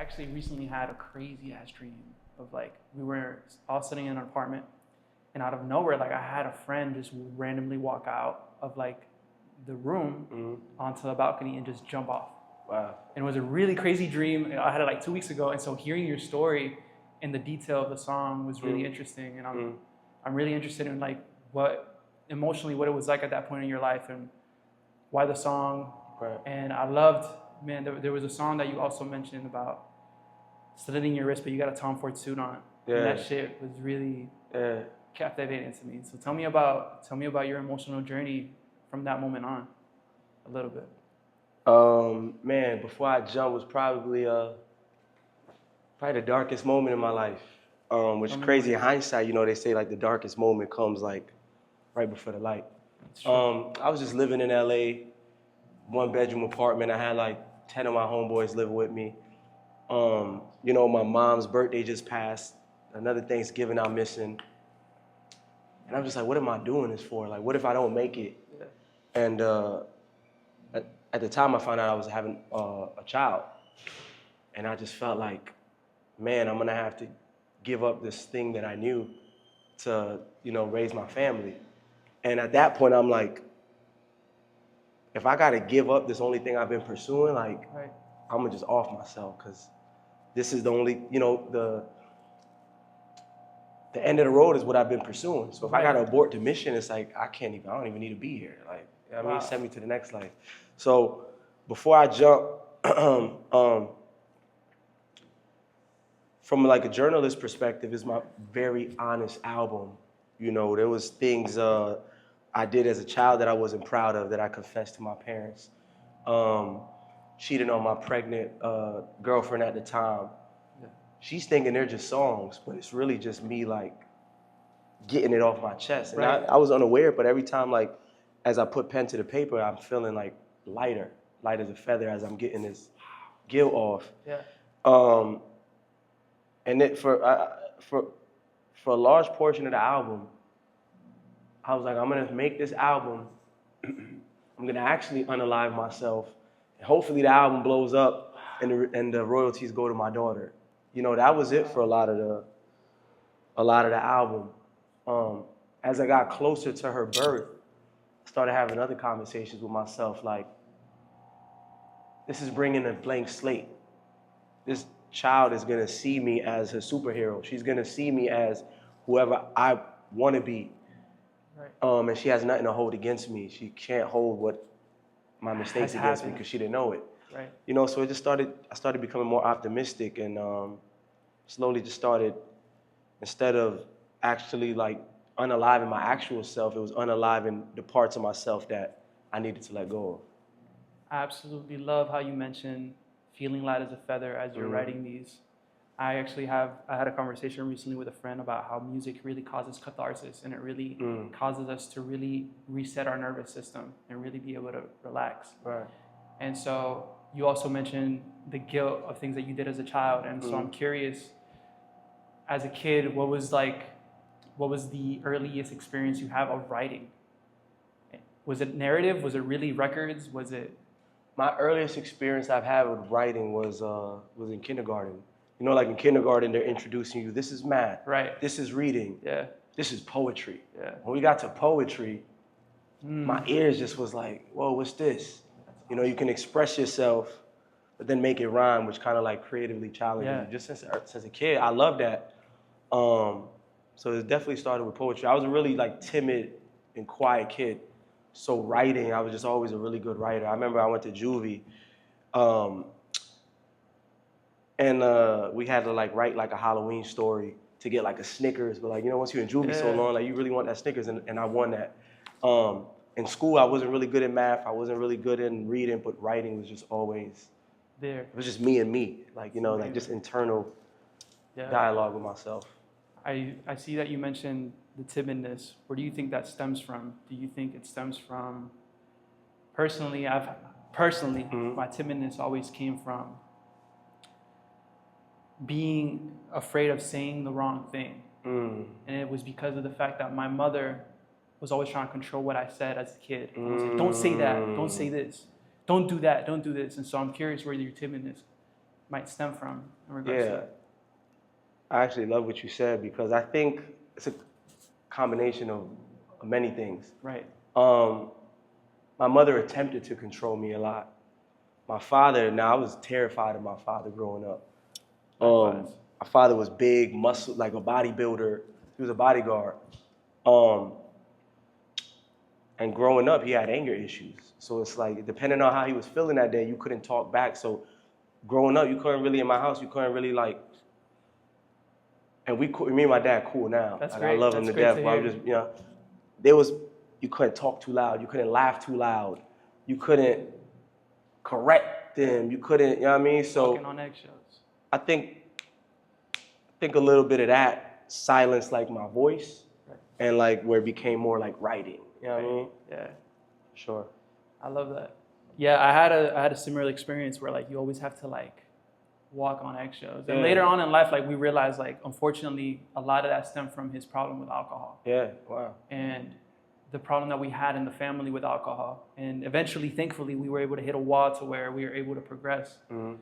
actually recently had a crazy ass dream of like we were all sitting in an apartment, and out of nowhere, like I had a friend just randomly walk out of like the room onto the balcony and just jump off. Wow. And it was a really crazy dream. I had it like 2 weeks ago, and so hearing your story and the detail of the song was really interesting. And I'm really interested in like what emotionally what it was like at that point in your life and why the song. Right. And I loved, man, there was a song that you also mentioned about slitting your wrist, but you got a Tom Ford suit on. Yeah. And that shit was really captivating to me. So tell me about your emotional journey from that moment on, a little bit. Man, before I jumped was probably the darkest moment in my life. Which is crazy in hindsight, you know, they say like the darkest moment comes like right before the light. I was just living in LA, 1-bedroom apartment. I had like 10 of my homeboys living with me. You know, my mom's birthday just passed. Another Thanksgiving I'm missing. And I'm just like, what am I doing this for? Like, what if I don't make it? Yeah. And at the time I found out I was having a child. And I just felt like, man, I'm gonna have to give up this thing that I knew to, you know, raise my family. And at that point, I'm like, if I gotta give up this only thing I've been pursuing, like, I'm gonna just off myself, because this is the only, you know, the end of the road is what I've been pursuing. So if I gotta abort the mission, it's like, I don't even need to be here. Like, you know what I mean, send me to the next life. So before I jump, from like a journalist perspective, it's my very honest album. You know, there was things I did as a child that I wasn't proud of, that I confessed to my parents. Cheating on my pregnant girlfriend at the time. Yeah. She's thinking they're just songs, but it's really just me like getting it off my chest. And I was unaware, but every time, like, as I put pen to the paper, I'm feeling like light as a feather as I'm getting this guilt off. Yeah. And it, for a large portion of the album, I was like, I'm gonna make this album. I'm gonna actually unalive myself. And hopefully the album blows up and the royalties go to my daughter. You know, that was it for a lot of the album. As I got closer to her birth, I started having other conversations with myself, like, this is bringing a blank slate. This child is gonna see me as her superhero. She's gonna see me as whoever I wanna be. Right. And she has nothing to hold against me. She can't hold what my mistakes against me because she didn't know it. Right. You know, so I started becoming more optimistic, and slowly just started, instead of actually like unaliving my actual self, it was unaliving the parts of myself that I needed to let go of. I absolutely love how you mentioned feeling light as a feather as you're writing these. I had a conversation recently with a friend about how music really causes catharsis, and it really causes us to really reset our nervous system and really be able to relax. Right. And so you also mentioned the guilt of things that you did as a child. And so I'm curious, as a kid, what was the earliest experience you have of writing? Was it narrative? Was it really records? Was it? My earliest experience I've had with writing was in kindergarten. You know, like in kindergarten, they're introducing you, this is math, right? This is reading, yeah. This is poetry. Yeah. When we got to poetry, my ears just was like, whoa, what's this? You know, you can express yourself, but then make it rhyme, which kind of like creatively challenges you. Just since a kid, I love that. So it definitely started with poetry. I was a really like timid and quiet kid. So writing, I was just always a really good writer. I remember I went to juvie, and we had to like write like a Halloween story to get like a Snickers. But like, you know, once you're in juvie so long, like you really want that Snickers, and I won that. In school, I wasn't really good at math. I wasn't really good in reading, but writing was just always there. It was just me and me, like, you know, like just internal dialogue with myself. I see that you mentioned the timidness. Where do you think that stems from? Do you think it stems from, personally, my timidness always came from being afraid of saying the wrong thing. And it was because of the fact that my mother was always trying to control what I said as a kid. I was like, don't say that, don't say this, don't do that, don't do this. And so I'm curious where your timidness might stem from in regards to Yeah, that. I actually love what you said because I think it's a combination of many things. Right. My mother attempted to control me a lot. My father, now I was terrified of my father growing up. Likewise. My father was big, muscle, like a bodybuilder. He was a bodyguard. Um, and growing up, he had anger issues. So it's like, depending on how he was feeling that day, you couldn't talk back. So growing up, you couldn't really, in my house, you couldn't really like, and me and my dad cool now. That's like, great. I love him That's to great death, to but I'm hear. just, you couldn't talk too loud. You couldn't laugh too loud. You couldn't correct them. You couldn't, you know what I mean? So Walking on eggshells. I think a little bit of that silenced like my voice and like where it became more like writing. You know what I mean? Yeah. Sure. I love that. Yeah, I had a similar experience where like you always have to like walk on eggshells. And later on in life, like we realized like unfortunately a lot of that stemmed from his problem with alcohol. Yeah, wow. And the problem that we had in the family with alcohol. And eventually, thankfully, we were able to hit a wall to where we were able to progress. Mm-hmm.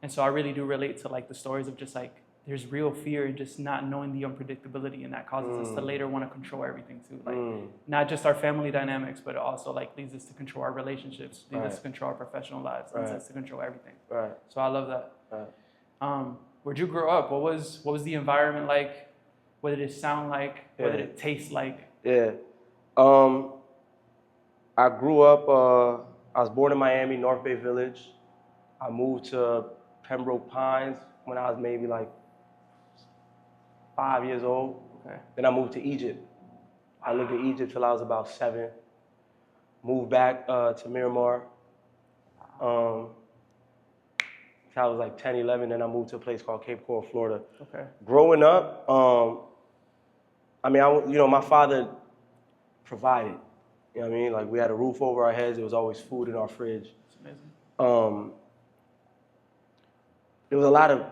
And so I really do relate to like the stories of just like there's real fear in just not knowing the unpredictability, and that causes us to later want to control everything too. Like not just our family dynamics, but it also like leads us to control our relationships, leads us to control our professional lives, leads us to control everything. Right. So I love that. Right. Where'd you grow up? What was the environment like? What did it sound like? What did it taste like? Yeah. I grew up, I was born in Miami, North Bay Village. I moved to Pembroke Pines when I was maybe like 5 years old. Okay. Then I moved to Egypt. I lived in Egypt till I was about 7. Moved back to Miramar. Till I was like 10, 11. Then I moved to a place called Cape Coral, Florida. Okay. Growing up, my father provided. You know what I mean? Like we had a roof over our heads. There was always food in our fridge. It's amazing. There was a lot of,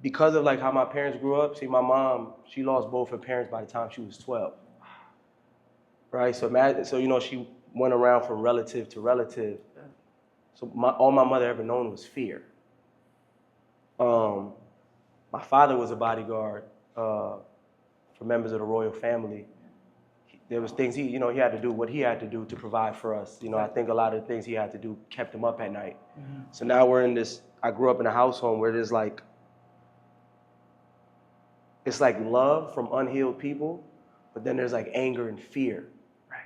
because of like how my parents grew up. See, my mom, she lost both her parents by the time she was 12. Right? So she went around from relative to relative. Yeah. So all my mother ever known was fear. My father was a bodyguard for members of the royal family. There was things he had to do what he had to do to provide for us. I think a lot of the things he had to do kept him up at night. Mm-hmm. So now we're in this, I grew up in a household where there's like, it's like love from unhealed people, but then there's like anger and fear. Right.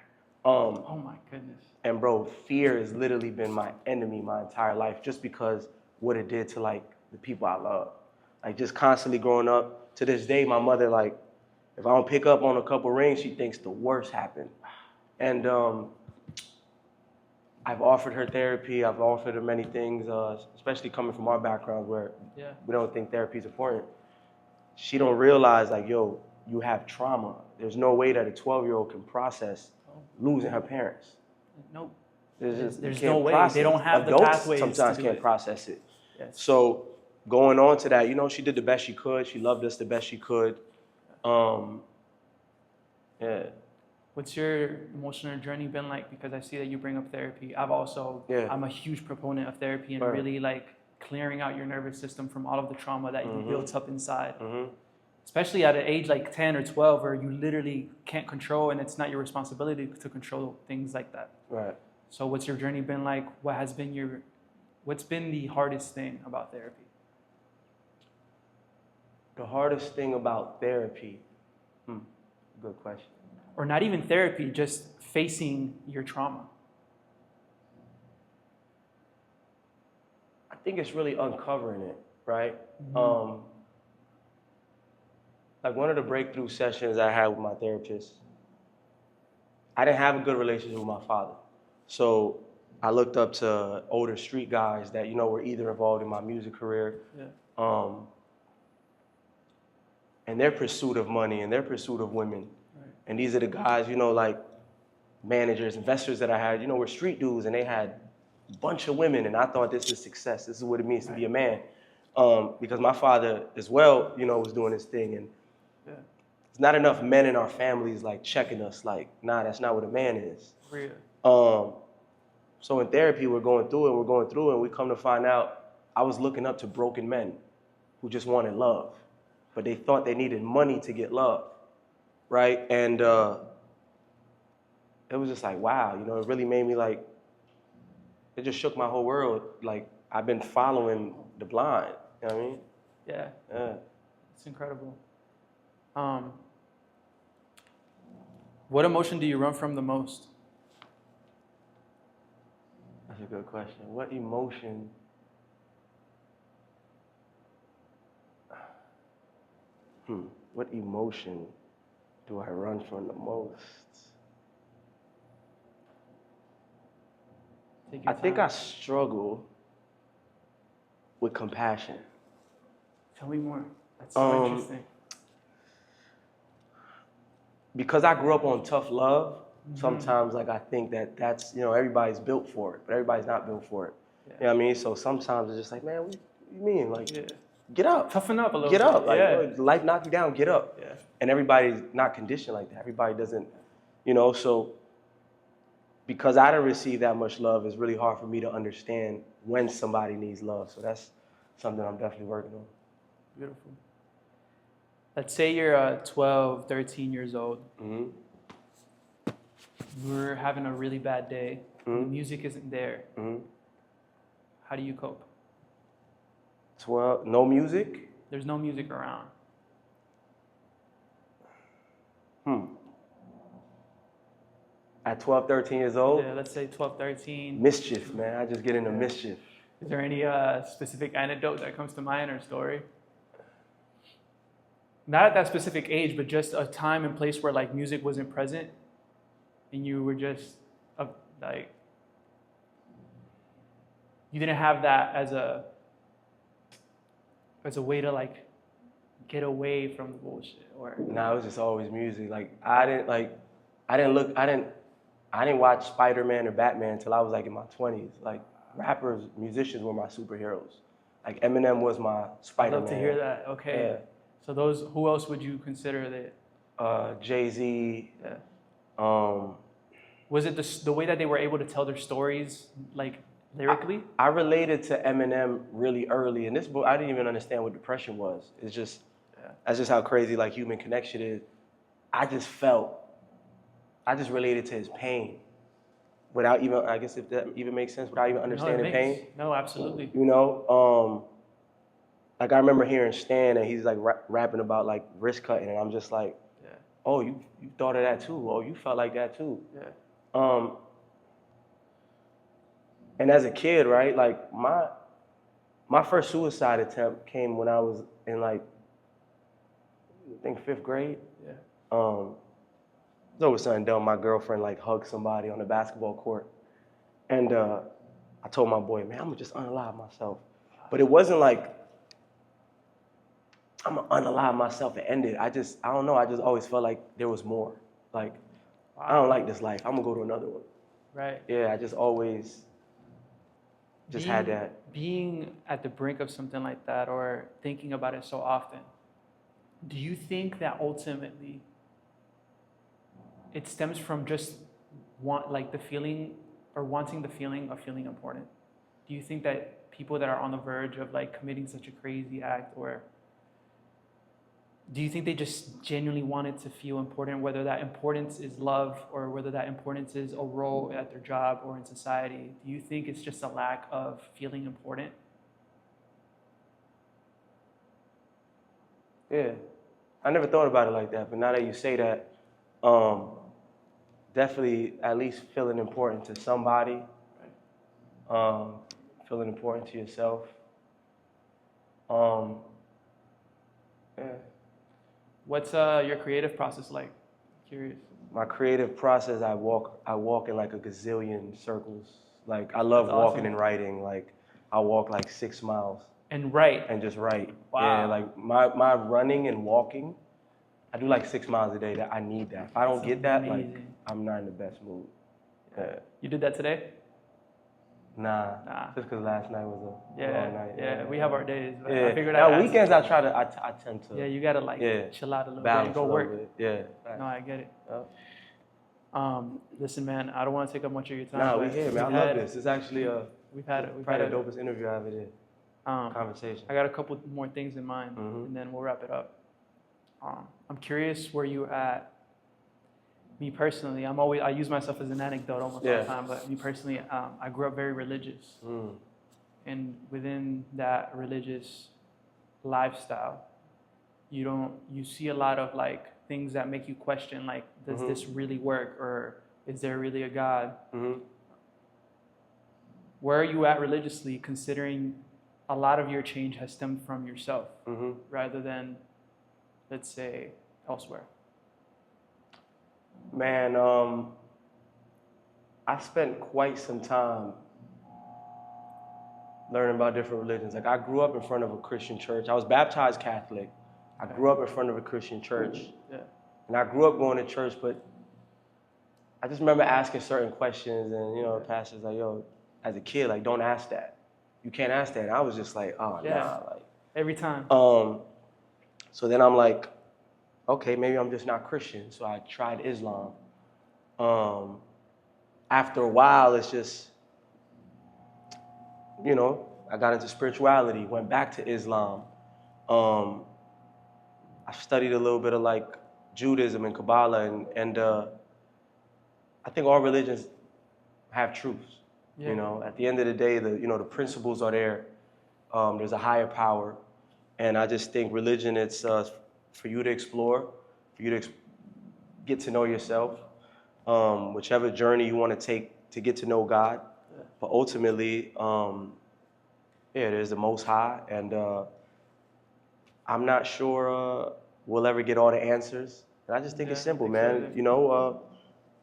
Oh my goodness. And bro, fear has literally been my enemy my entire life just because what it did to like the people I love. Like just constantly growing up. To this day, my mother, like, if I don't pick up on a couple rings, she thinks the worst happened. And I've offered her therapy. I've offered her many things, especially coming from our background where we don't think therapy is important. She don't realize, like, yo, you have trauma. There's no way that a 12-year-old can process losing her parents. Nope. There's no way. Process. They don't have Adults the pathways sometimes to do can't process it. Yes. So going on to that, she did the best she could. She loved us the best she could. Yeah. What's your emotional journey been like? Because I see that you bring up therapy. I'm a huge proponent of therapy and really like clearing out your nervous system from all of the trauma that you built up inside. Mm-hmm. Especially at an age like 10 or 12 where you literally can't control and it's not your responsibility to control things like that. Right. So what's your journey been like? What's been the hardest thing about therapy? The hardest thing about therapy? Good question. Or not even therapy, just facing your trauma. I think it's really uncovering it, right? Mm-hmm. Like one of the breakthrough sessions I had with my therapist, I didn't have a good relationship with my father. So I looked up to older street guys that, were either involved in my music career, and their pursuit of money and their pursuit of women. Right. And these are the guys, like managers, investors that I had, were street dudes and they had a bunch of women. And I thought this is success. This is what it means to be a man. Because my father as well, was doing his thing. And there's not enough men in our families like checking us like, nah, that's not what a man is. Really? So in therapy, we're going through and we come to find out I was looking up to broken men who just wanted love, but they thought they needed money to get love, right? And it was just like, wow, you know, it really made me like, it just shook my whole world. Like, I've been following the blind, you know what I mean? Yeah. Yeah. It's incredible. What emotion do you run from the most? That's a good question. What emotion? What emotion do I run from the most? I think I struggle with compassion. Tell me more. That's so interesting. Because I grew up on tough love, sometimes like I think that's, you know, everybody's built for it, but everybody's not built for it. Yeah. You know what I mean? So sometimes it's just like, man, what do you mean? Like, get up. Toughen up a little bit. Get up. Like, life knocked you down, get up. Yeah. And everybody's not conditioned like that. Everybody doesn't, you know, so because I didn't receive that much love, it's really hard for me to understand when somebody needs love. So that's something I'm definitely working on. Beautiful. Let's say you're 12, 13 years old. You're having a really bad day. The music isn't there. How do you cope? 12, no music? There's no music around. At 12, 13 years old? Yeah, let's say 12, 13. Mischief, man. I just get into mischief. Is there any specific anecdote that comes to mind or story? Not at that specific age, but just a time and place where like music wasn't present and you were just like, you didn't have that as a way to like get away from the bullshit or. Nah, it was just always music. Like I didn't watch Spider-Man or Batman until I was like in my 20s. Like rappers, musicians were my superheroes. Like Eminem was my Spider-Man. I'd love to hear that. Okay. Yeah. So who else would you consider that? Jay-Z. Yeah. Was it the way that they were able to tell their stories, like lyrically? I related to Eminem really early. In this book, I didn't even understand what depression was. It's just, that's just how crazy like human connection is. I just related to his pain without even, I guess if that even makes sense, without even understanding pain. No, absolutely. You know, like I remember hearing Stan and he's like rapping about like wrist cutting and I'm just like, oh, you thought of that too. Oh, you felt like that too. Yeah. And as a kid, right, like my first suicide attempt came when I was in like, I think 5th grade. Yeah. It was something dumb. My girlfriend like hugged somebody on the basketball court. And I told my boy, man, I'm gonna just unalive myself. But it wasn't like, I'm gonna unalive myself and end it. I don't know, I just always felt like there was more. Like, I don't like this life, I'm gonna go to another one. Right. Yeah, I just always had that. Being at the brink of something like that or thinking about it so often, do you think that ultimately it stems from just wanting the feeling of feeling important? Do you think that people that are on the verge of like committing such a crazy act, or do you think they just genuinely wanted to feel important, whether that importance is love or whether that importance is a role at their job or in society? Do you think it's just a lack of feeling important? Yeah, I never thought about it like that, but now that you say that, definitely at least feeling important to somebody, feeling important to yourself. Yeah. What's your creative process like? Curious. My creative process, I walk in like a gazillion circles. Like I love walking and writing. Like I walk like 6 miles. And write? And just write. Wow. Yeah, like my running and walking, I do like 6 miles a day. That I need that. If I don't get that, like I'm not in the best mood. Yeah. You did that today? Nah. Just because last night was a long night. Yeah, we have our days. Yeah. I figured now weekends I tend to. Yeah, you gotta chill out a little bit and go work. Yeah. No, I get it. Listen, man, I don't want to take up much of your time. Nah, we here, man. I love this. It's actually we've had the dopest interview I ever did. conversation. I got a couple more things in mind, and then we'll wrap it up. I'm curious where you at. Me personally, I use myself as an anecdote almost all the time, but me personally, I grew up very religious. And within that religious lifestyle, you see a lot of like things that make you question, like, does this really work, or is there really a God? Where are you at religiously, considering a lot of your change has stemmed from yourself rather than, let's say, elsewhere? Man, I spent quite some time learning about different religions. Like, I grew up in front of a Christian church. I was baptized Catholic. I grew up in front of a Christian church. And I grew up going to church, but I just remember asking certain questions, and, the pastor's like, yo, as a kid, like, don't ask that. You can't ask that. And I was just like, oh, nah. Like, every time. So then I'm like, okay, maybe I'm just not Christian. So I tried Islam. After a while, it's just, I got into spirituality, went back to Islam. I studied a little bit of like Judaism and Kabbalah, and I think all religions have truths. At the end of the day, the principles are there. There's a higher power, and I just think religion, it's for you to explore, for you to get to know yourself, whichever journey you want to take to get to know God. But ultimately, there's the Most High, and I'm not sure we'll ever get all the answers. And I just think it's simple, man.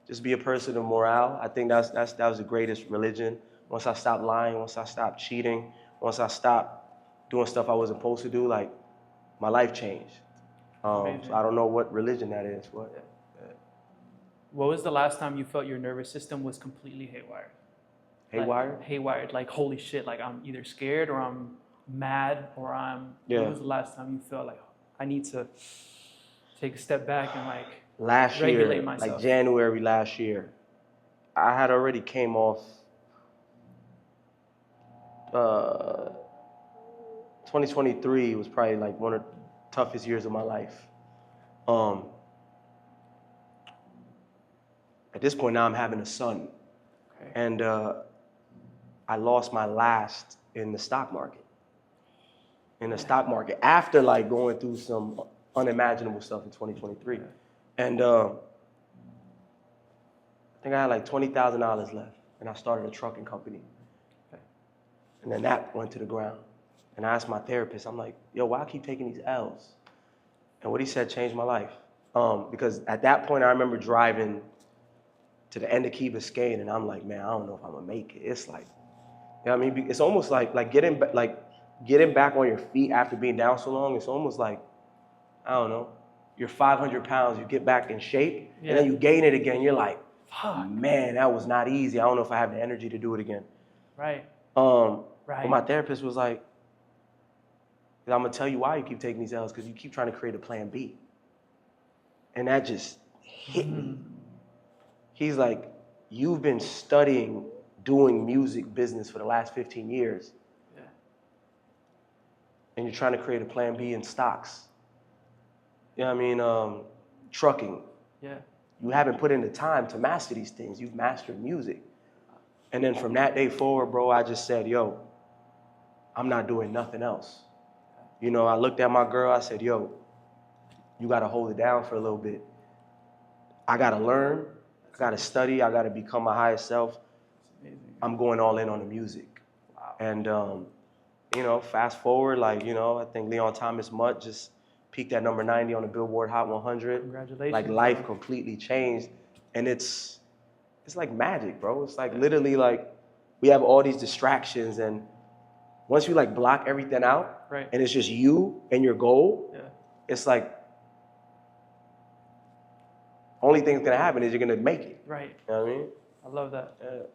Just be a person of morale. I think that was the greatest religion. Once I stopped lying, once I stopped cheating, once I stopped doing stuff I wasn't supposed to do, like, my life changed. So I don't know what religion that is. What was the last time you felt your nervous system was completely haywire? Haywire? Haywire, like, holy shit, like, I'm either scared or I'm mad or I'm... When was the last time you felt like, I need to take a step back and, like, regulate myself? Like January last year, I had already came off 2023 was probably like one of the toughest years of my life. At this point now I'm having a son. And I lost my last in the stock market. After like going through some unimaginable stuff in 2023. And I think I had like $20,000 left, and I started a trucking company. And then that went to the ground. And I asked my therapist, I'm like, yo, why I keep taking these L's? And what he said changed my life. Because at that point I remember driving to the end of Key Biscayne, and I'm like, man, I don't know if I'm gonna make it. It's like, it's almost like getting back on your feet after being down so long. It's almost like, I don't know, you're 500 pounds, you get back in shape, and then you gain it again. You're like, fuck, man, that was not easy. I don't know if I have the energy to do it again. But my therapist was like, I'm gonna tell you why you keep taking these L's, because you keep trying to create a plan B. And that just hit me. He's like, you've been studying doing music business for the last 15 years. And you're trying to create a plan B in stocks. Trucking. You haven't put in the time to master these things. You've mastered music. And then from that day forward, bro, I just said, yo, I'm not doing nothing else. I looked at my girl, I said, yo, you gotta hold it down for a little bit. I gotta learn, I gotta study, I gotta become my highest self. I'm going all in on the music. And fast forward, I think Leon Thomas Mutt just peaked at number 90 on the Billboard Hot 100. Congratulations. Like, life completely changed. And it's like magic, bro. It's like literally like we have all these distractions, and once you like block everything out, and it's just you and your goal, it's like only thing that's gonna happen is you're gonna make it. Right. You know what I mean? I love that.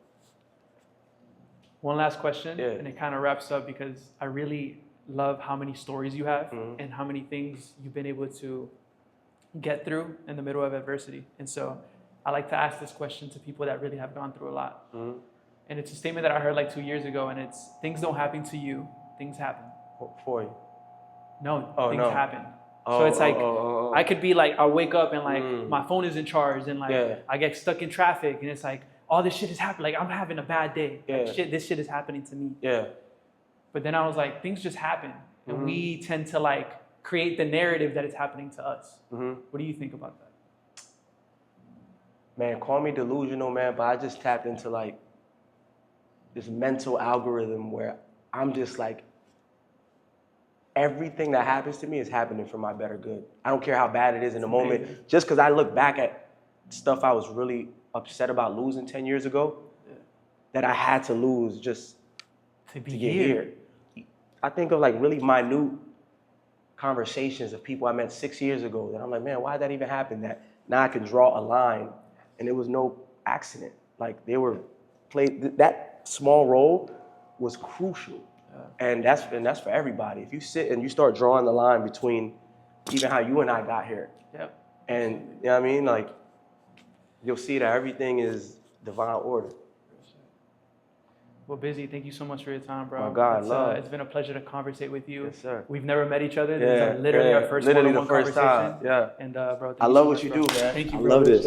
One last question, and it kind of wraps up, because I really love how many stories you have and how many things you've been able to get through in the middle of adversity. And so I like to ask this question to people that really have gone through a lot. And it's a statement that I heard like 2 years ago, and it's, things don't happen to you, things happen. For you. No, Oh, things no. happen. Oh, So it's like, oh. I could be like, I wake up and like, my phone isn't charged and like, Yeah. I get stuck in traffic and it's like, all this shit is happening. Like, I'm having a bad day. Yeah. Like, this shit is happening to me. Yeah. But then I was like, things just happen. And we tend to like create the narrative that it's happening to us. What do you think about that? Man, call me delusional, man, but I just tapped into like this mental algorithm where I'm just like, everything that happens to me is happening for my better good. I don't care how bad it is in the moment. Just because I look back at stuff I was really upset about losing 10 years ago, that I had to lose just to get here. I think of like really minute conversations of people I met 6 years ago that I'm like, man, why did that even happen? That now I can draw a line and it was no accident. Like they were played, that small role was crucial. And that's for everybody. If you sit and you start drawing the line between even how you and I got here, and you know what I mean, like you'll see that everything is divine order. Well, Bizzy, thank you so much for your time, bro. My God, it's been a pleasure to conversate with you. Yes, sir. We've never met each other. This is literally our first literally one-on-one the first conversation. time. Yeah. And bro, I love what you do, man. Thank you, I bro. love this.